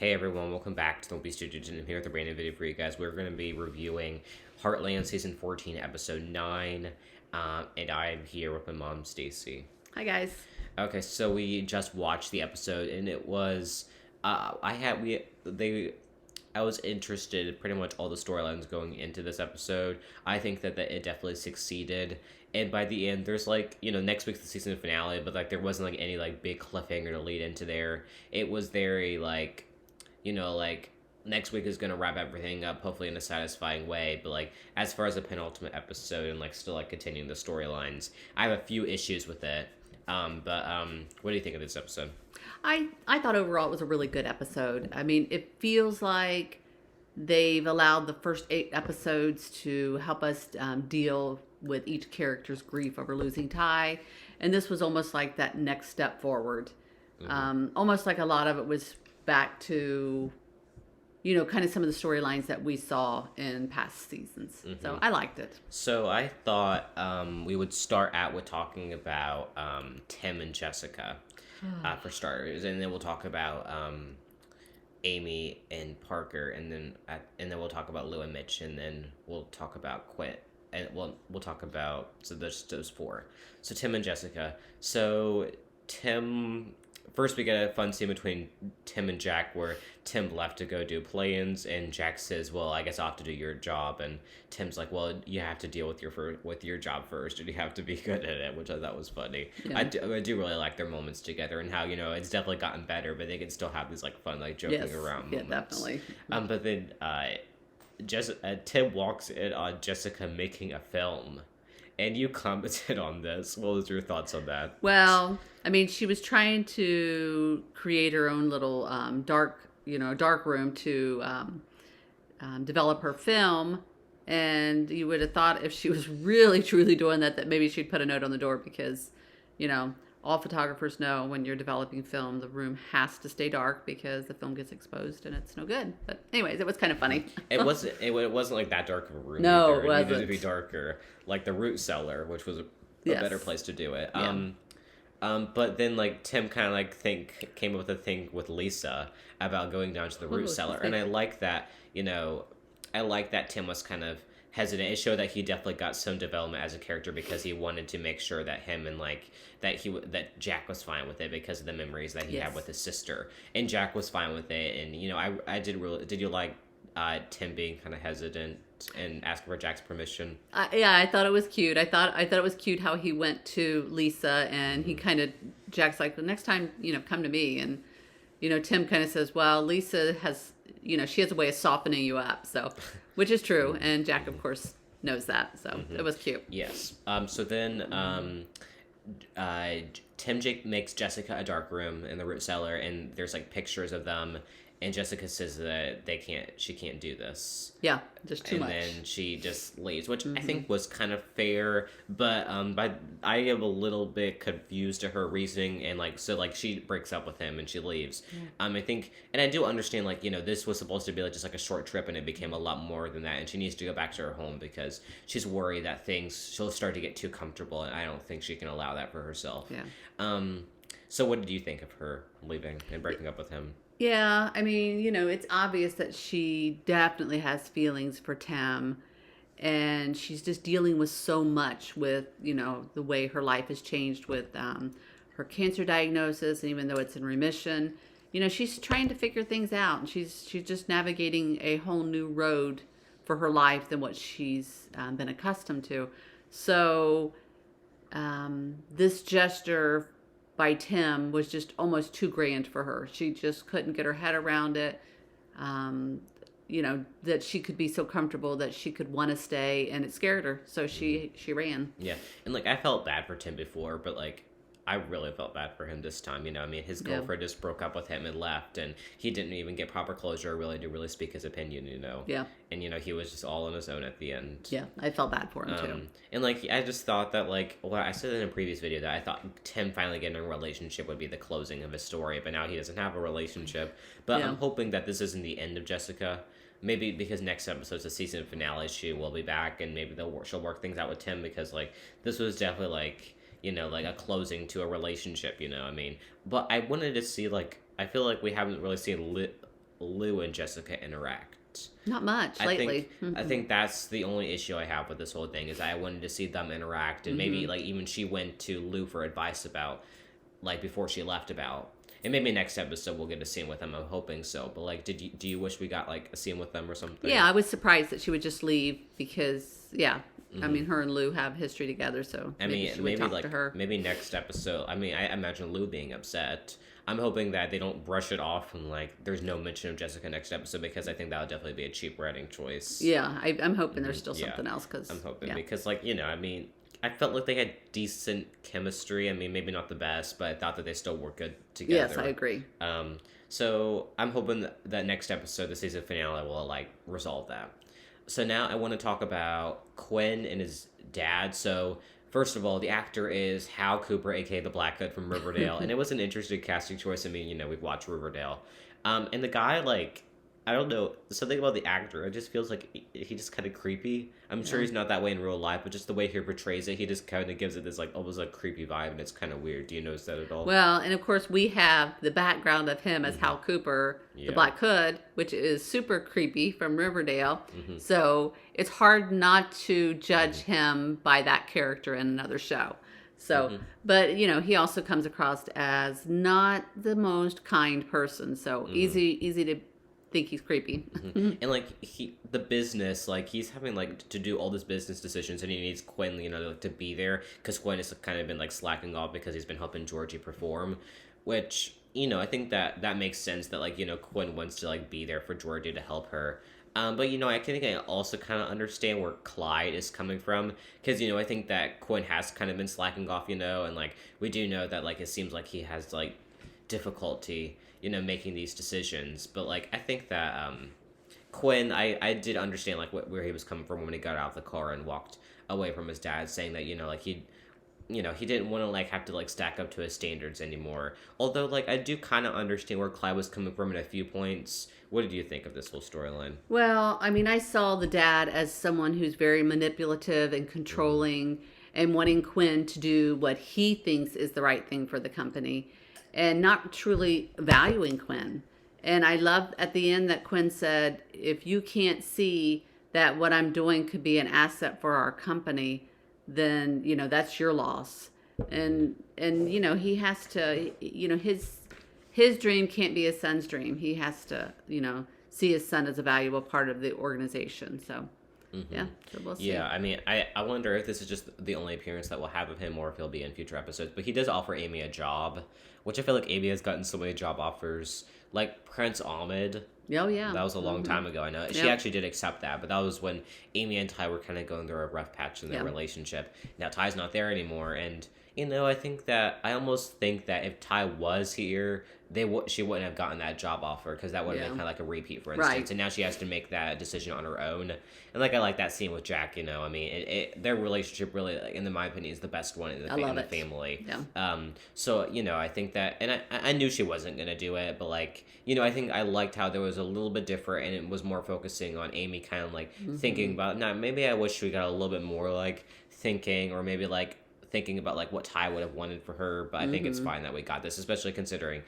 Hey everyone, welcome back to Don't Be Stupid. I'm here with a brand new video for you guys. We're going to be reviewing Heartland Season 14, Episode 9, and I'm here with my mom, Stacy. Hi guys. Okay, so we just watched the episode, and it was, I was interested in pretty much all the storylines going into this episode. I think that it definitely succeeded. And by the end, there's next week's the season finale, but there wasn't any big cliffhanger to lead into there. It was very next week is gonna wrap everything up, hopefully in a satisfying way. But as far as the penultimate episode and still continuing the storylines, I have a few issues with it. What do you think of this episode? I thought overall it was a really good episode. I mean, it feels like they've allowed the first 8 episodes to help us deal with each character's grief over losing Ty, and this was almost like that next step forward. Almost like a lot of it was back to, kind of some of the storylines that we saw in past seasons. So I liked it. So I thought we would start out with talking about Tim and Jessica for starters, and then we'll talk about Amy and Parker, and then we'll talk about Lou and Mitch, and then we'll talk about Quint. And we'll talk about, so there's those 4. So Tim and Jessica. So Tim, first we get a fun scene between Tim and Jack where Tim left to go do play-ins, and Jack says, well, I guess I'll have to do your job. And Tim's like, well, you have to deal with your job first, and you have to be good at it, which I thought was funny. Yeah. I do really like their moments together, and how, it's definitely gotten better, but they can still have these fun, joking around moments. Yeah, definitely. But then Tim walks in on Jessica making a film, and you commented on this. What was your thoughts on that? Well, I mean, she was trying to create her own little dark room to develop her film, and you would have thought if she was really truly doing that maybe she'd put a note on the door, because all photographers know when you're developing film, the room has to stay dark because the film gets exposed and it's no good. But anyways, it was kind of funny. It wasn't that dark of a room. No, either. It wasn't. It needed to be darker, like the root cellar, which was a better place to do it. Yeah. But then Tim kind of came up with a thing with Lisa about going down to the root cellar, and I like that. I like that Tim was kind of hesitant. It showed that he definitely got some development as a character, because he wanted to make sure that him and that Jack was fine with it because of the memories that he had with his sister, and Jack was fine with it. And did you like Tim being kind of hesitant and asking for Jack's permission? Yeah, I thought it was cute. I thought it was cute how he went to Lisa, and he kind of, Jack's like, well, next time come to me, and Tim kind of says, well, Lisa has she has a way of softening you up, so, which is true, and Jack of course knows that, so it was cute. Yes. So then Tim makes Jessica a dark room in the root cellar, and there's pictures of them, and Jessica says that she can't do this. Yeah, just too much. And then she just leaves, which I think was kind of fair, but I am a little bit confused to her reasoning, and she breaks up with him and she leaves. Yeah. I think, and I do understand this was supposed to be just a short trip, and it became a lot more than that, and she needs to go back to her home because she's worried that she'll start to get too comfortable, and I don't think she can allow that for herself. Yeah. So what did you think of her leaving and breaking up with him? Yeah, I mean, it's obvious that she definitely has feelings for Tim, and she's just dealing with so much with, the way her life has changed with her cancer diagnosis, and even though it's in remission, she's trying to figure things out, and she's just navigating a whole new road for her life than what she's been accustomed to. So this gesture by Tim was just almost too grand for her. She just couldn't get her head around it. That she could be so comfortable that she could want to stay, and it scared her. So she ran. Yeah. And I felt bad for Tim before, but I really felt bad for him this time. His girlfriend just broke up with him and left, and he didn't even get proper closure to really speak his opinion, Yeah. And, he was just all on his own at the end. Yeah, I felt bad for him, too. And, I just thought that, I said in a previous video that I thought Tim finally getting a relationship would be the closing of his story, but now he doesn't have a relationship. But I'm hoping that this isn't the end of Jessica. Maybe because next episode's the season finale, she will be back, and maybe she'll work things out with Tim, because, this was definitely, a closing to a relationship, But I wanted to see, I feel like we haven't really seen Lou and Jessica interact. Not much I lately. think that's the only issue I have with this whole thing is I wanted to see them interact, and maybe like even she went to Lou for advice about like before she left about. And maybe next episode we'll get a scene with them. I'm hoping so. But like, do you wish we got like a scene with them or something? Yeah, I was surprised that she would just leave because I mean, her and Lou have history together, so maybe she would talk like to her. maybe next episode. I mean, I imagine Lou being upset. I'm hoping that they don't brush it off and like there's no mention of Jessica next episode because I think that would definitely be a cheap writing choice. Yeah, I'm hoping there's still something else because I'm hoping because like I mean, I felt like they had decent chemistry. I mean, maybe not the best, but I thought that they still worked good together. Yes, I agree. So I'm hoping that next episode, the season finale, will like resolve that. So now I want to talk about Quinn and his dad. So first of all, the actor is Hal Cooper, aka the Black Hood from Riverdale, and it was an interesting casting choice. I mean, we've watched Riverdale, and the guy like. I don't know, something about the actor, it just feels like he just kind of creepy. I'm sure he's not that way in real life, but just the way he portrays it, he just kind of gives it this, like, almost like creepy vibe, and it's kind of weird. Do you notice that at all? Well, and of course we have the background of him as Hal Cooper, the Black Hood, which is super creepy from Riverdale. So it's hard not to judge him by that character in another show. So, but, he also comes across as not the most kind person. So easy to think he's creepy. And like the business, like he's having like to do all these business decisions, and he needs Quinn, to be there because Quinn has kind of been like slacking off because he's been helping Georgie perform, which I think that makes sense that like Quinn wants to like be there for Georgie to help her. But I think I also kind of understand where Clyde is coming from because I think that Quinn has kind of been slacking off, and like we do know that like it seems like he has like difficulty making these decisions, but like I think that Quinn, I did understand like where he was coming from when he got out of the car and walked away from his dad, saying that like he didn't want to like have to like stack up to his standards anymore. Although like I do kind of understand where Clyde was coming from at a few points. What did you think of this whole storyline? Well, I mean, I saw the dad as someone who's very manipulative and controlling and wanting Quinn to do what he thinks is the right thing for the company, and not truly valuing Quinn. And I love at the end that Quinn said, if you can't see that what I'm doing could be an asset for our company, then, that's your loss. And he has to, his dream can't be his son's dream. He has to, see his son as a valuable part of the organization. So, yeah, so we'll see. Yeah, I mean, I wonder if this is just the only appearance that we'll have of him or if he'll be in future episodes. But he does offer Amy a job, which I feel like Amy has gotten so many job offers. Like Prince Ahmed. Oh, yeah. That was a long time ago, I know. She actually did accept that, but that was when Amy and Ty were kind of going through a rough patch in their relationship. Now Ty's not there anymore, and I almost think that if Ty was here, she wouldn't have gotten that job offer because that would have been kind of like a repeat, for instance. Right. And now she has to make that decision on her own. And like I like that scene with Jack. I mean, their relationship really, like, in my opinion, is the best one in the family. Yeah. So I think that, and I knew she wasn't gonna do it, but like I think I liked how there was a little bit different, and it was more focusing on Amy, kind of like thinking about. Now maybe I wish we got a little bit more like thinking, or maybe like thinking about like what Ty would have wanted for her, but I think it's fine that we got this, especially considering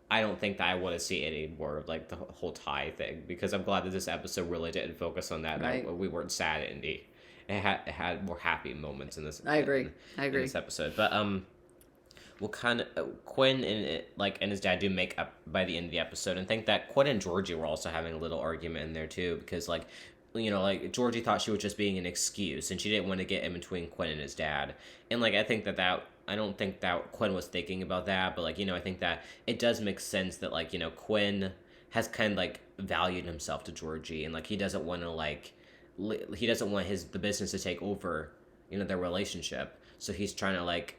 I don't think that I want to see any more of like the whole Ty thing, because I'm glad that this episode really didn't focus on that. Right. That we weren't sad at Indy. It had more happy moments in this. I agree. In this episode, but we'll kind of Quinn and his dad do make up by the end of the episode, and think that Quinn and Georgie were also having a little argument in there too, because like like Georgie thought she was just being an excuse, and she didn't want to get in between Quinn and his dad. And like I think that I don't think that Quinn was thinking about that, but like I think that it does make sense that like Quinn has kind of like valued himself to Georgie, and like he doesn't want the business to take over their relationship, so he's trying to like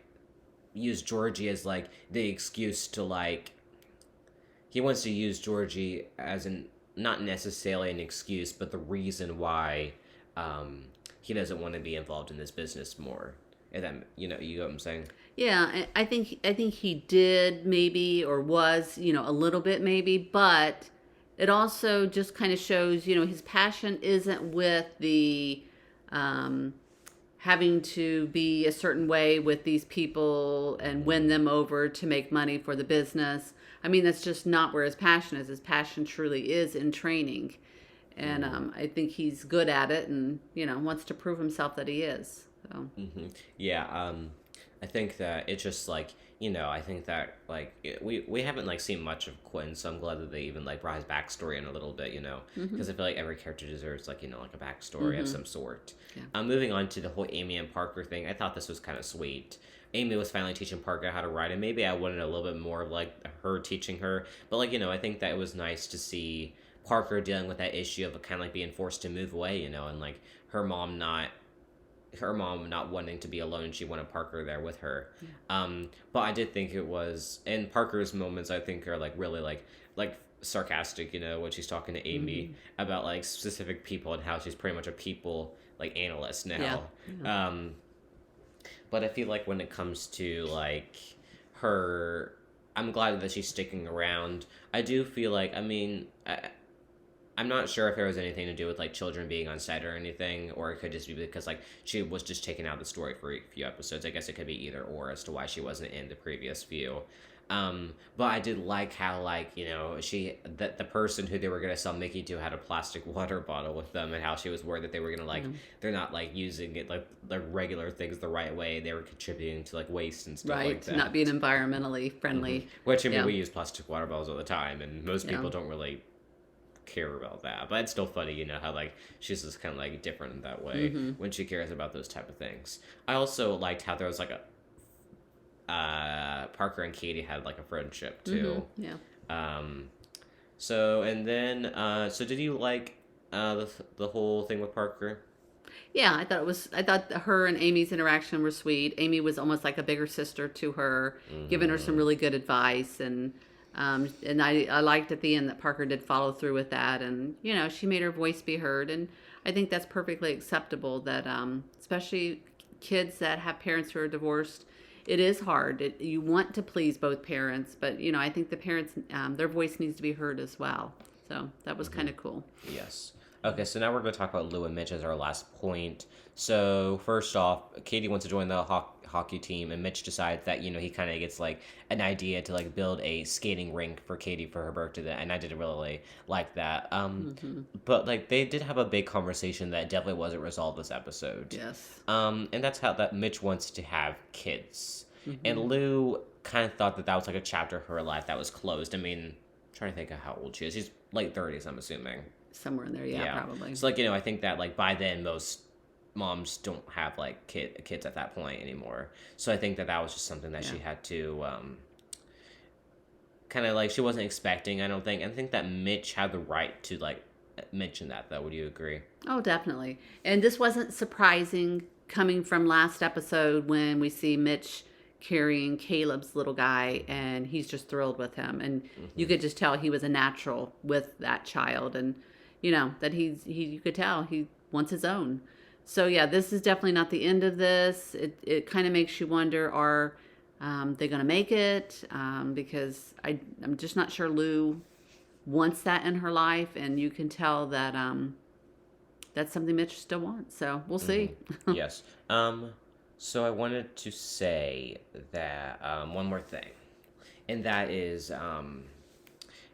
use Georgie as like the excuse to like he wants to use Georgie as not necessarily an excuse, but the reason why he doesn't want to be involved in this business more. And then, you know what I'm saying? Yeah, I think he did maybe, or was, a little bit maybe, but it also just kind of shows, his passion isn't with the, how having to be a certain way with these people and win them over to make money for the business. I mean, that's just not where his passion is. His passion truly is in training. And I think he's good at it and, wants to prove himself that he is. So. Yeah, I think that it's just like, I think that like we haven't like seen much of Quinn, so I'm glad that they even like brought his backstory in a little bit, because I feel like every character deserves like like a backstory of some sort. Yeah. Moving on to the whole Amy and Parker thing, I thought this was kind of sweet. Amy was finally teaching Parker how to ride, and maybe I wanted a little bit more of like her teaching her, but like I think that it was nice to see Parker dealing with that issue of kind of like being forced to move away, and like her mom not wanting to be alone. She wanted Parker there with her. But I did think it was, and Parker's moments I think are like really like sarcastic, when she's talking to Amy about like specific people and how she's pretty much a people like analyst now. But I feel like when it comes to like her, I'm glad that she's sticking around. I do feel like, I'm not sure if there was anything to do with like children being on set or anything, or it could just be because like she was just taken out of the story for a few episodes. I guess it could be either or as to why she wasn't in the previous few. But I did like how like the person who they were gonna sell Mickey to had a plastic water bottle with them, and how she was worried that they were gonna like they're not like using it like regular things the right way. They were contributing to like waste and stuff like that. Not being environmentally friendly. Which we use plastic water bottles all the time, and most people don't really care about that, but it's still funny how like she's just kind of like different in that way when she cares about those type of things. I also liked how there was like a Parker and Katie had like a friendship too. So and then so did you like the whole thing with Parker? Yeah, I thought her and Amy's interaction were sweet. Amy was almost like a bigger sister to her, giving her some really good advice, and I liked at the end that Parker did follow through with that, and she made her voice be heard, and I think that's perfectly acceptable. That especially kids that have parents who are divorced, it is hard. You want to please both parents, but I think the parents, their voice needs to be heard as well. So that was kind of cool. Yes. Okay, so now we're going to talk about Lou and Mitch as our last point. So first off, Katie wants to join the hockey team, and Mitch decides that he kind of gets like an idea to like build a skating rink for Katie for her birthday, and I didn't really like that. But like they did have a big conversation that definitely wasn't resolved this episode. Yes. And that's how that Mitch wants to have kids, and Lou kind of thought that was like a chapter of her life that was closed. I'm trying to think of how old she is. She's late 30s, I'm assuming. Somewhere in there, yeah, probably. So like I think that like by then most moms don't have like kids at that point anymore. So I think that was just something that she had to kind of like she wasn't expecting. I think that Mitch had the right to like mention that though. Would you agree? Oh, definitely. And this wasn't surprising coming from last episode when we see Mitch carrying Caleb's little guy, and he's just thrilled with him, and you could just tell he was a natural with that child, and that you could tell he wants his own. So yeah, this is definitely not the end of this. It kind of makes you wonder, are they going to make it? Because I'm just not sure Lou wants that in her life, and you can tell that that's something Mitch still wants. So we'll see. Yes. So I wanted to say that one more thing, and that is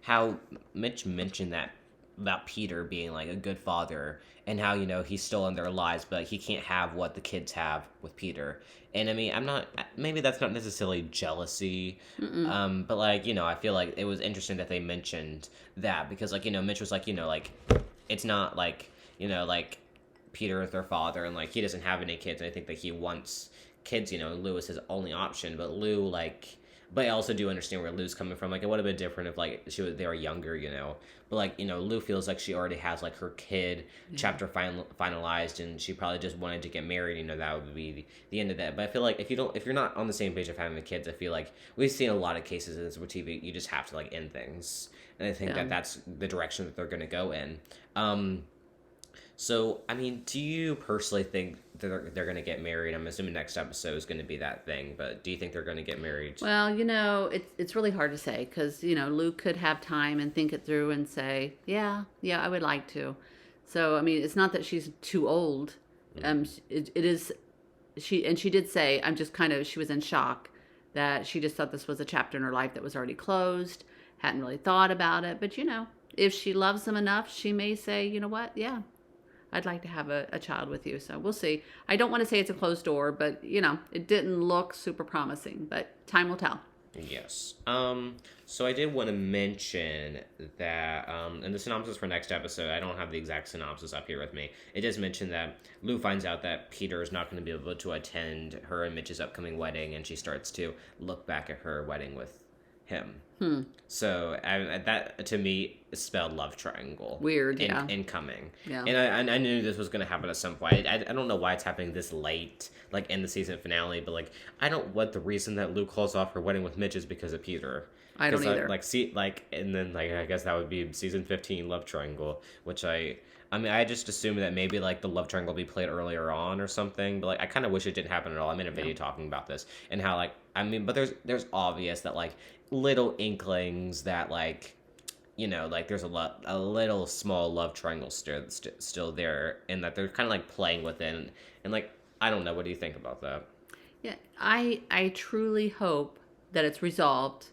how Mitch mentioned that about Peter being like a good father, and how he's still in their lives, but he can't have what the kids have with Peter. And I'm not, maybe that's not necessarily jealousy, but like I feel like it was interesting that they mentioned that, because like Mitch was like like it's not like like Peter is their father, and like he doesn't have any kids, and I think that he wants kids. Lou is his only option, but Lou like. But I also do understand where Lou's coming from. Like, it would have been different if, like, they were younger, But, like, Lou feels like she already has, like, her kid chapter finalized, and she probably just wanted to get married. That would be the end of that. But I feel like if you're not on the same page of having the kids, I feel like we've seen a lot of cases in this with TV. You just have to, like, end things. And I think that that's the direction that they're going to go in. So, do you personally think they're going to get married? I'm assuming next episode is going to be that thing, but do you think they're going to get married? Well, it's really hard to say, because, Lou could have time and think it through and say, yeah, I would like to. So, it's not that she's too old. It is she did say, she was in shock that she just thought this was a chapter in her life that was already closed, hadn't really thought about it. But, if she loves him enough, she may say, you know what? Yeah, I'd like to have a child with you. So we'll see. I don't want to say it's a closed door, but, it didn't look super promising. But time will tell. Yes. So I did want to mention that, in the synopsis for next episode, I don't have the exact synopsis up here with me. It does mention that Lou finds out that Peter is not going to be able to attend her and Mitch's upcoming wedding, and she starts to look back at her wedding with him. So that, to me, spelled love triangle. Weird, yeah. Incoming. Yeah. And I knew this was going to happen at some point. I don't know why it's happening this late, like, in the season finale, but, like, I don't want the reason that Lou calls off her wedding with Mitch is because of Peter. I don't either. And then, like, I guess that would be season 15 love triangle, which I just assumed that maybe, like, the love triangle be played earlier on or something, but, like, I kind of wish it didn't happen at all. I made a video talking about this and how, like, but there's obvious that, like, little inklings that, like, like, there's a little small love triangle still there, and that they're kind of, like, playing with it, and, like, I don't know. What do you think about that? Yeah, I truly hope that it's resolved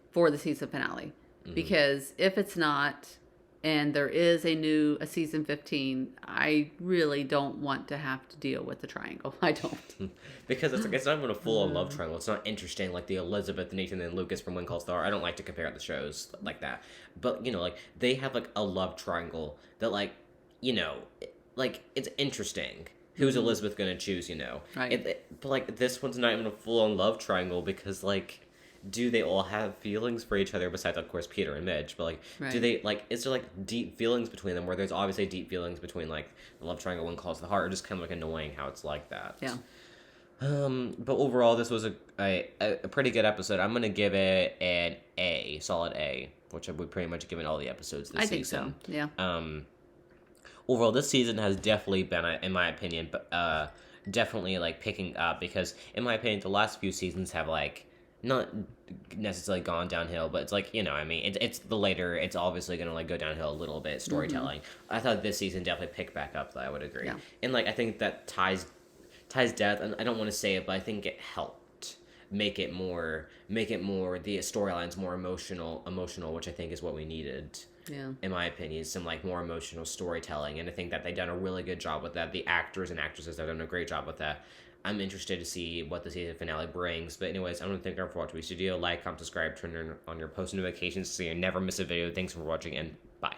for the season finale, because if it's not, and there is a season 15, I really don't want to have to deal with the triangle. I don't. Because it's not even a full-on love triangle. It's not interesting like the Elizabeth, Nathan, and Lucas from When Calls the Heart. I don't like to compare the shows like that. But, like, they have, like, a love triangle that, like, like, it's interesting. Who's Elizabeth going to choose, Right. But, like, this one's not even a full-on love triangle because, like, do they all have feelings for each other besides, of course, Peter and Mitch? But, like, Right. do they, like, is there, like, deep feelings between them where there's obviously deep feelings between, like, the love triangle When Calls the Heart, or just kind of, like, annoying how it's like that? Yeah. But overall, this was a pretty good episode. I'm going to give it an A, solid A, which we've pretty much given all the episodes this season. I think so, yeah. Overall, this season has definitely been, in my opinion, definitely, like, picking up, because, in my opinion, the last few seasons have, like, not necessarily gone downhill, but it's like, it's the later, it's obviously going to, like, go downhill a little bit, storytelling. I thought this season definitely picked back up, though, I would agree. Yeah. And, like, I think that Ty's death, and I don't want to say it, but I think it helped make it more, the storylines more emotional, which I think is what we needed. Yeah. In my opinion, some, like, more emotional storytelling, and I think that they've done a really good job with that. The actors and actresses have done a great job with that. I'm interested to see what the season finale brings. But anyways, I'm going to thank everyone for watching my studio. Like, comment, subscribe, turn on your post notifications so you never miss a video. Thanks for watching, and bye.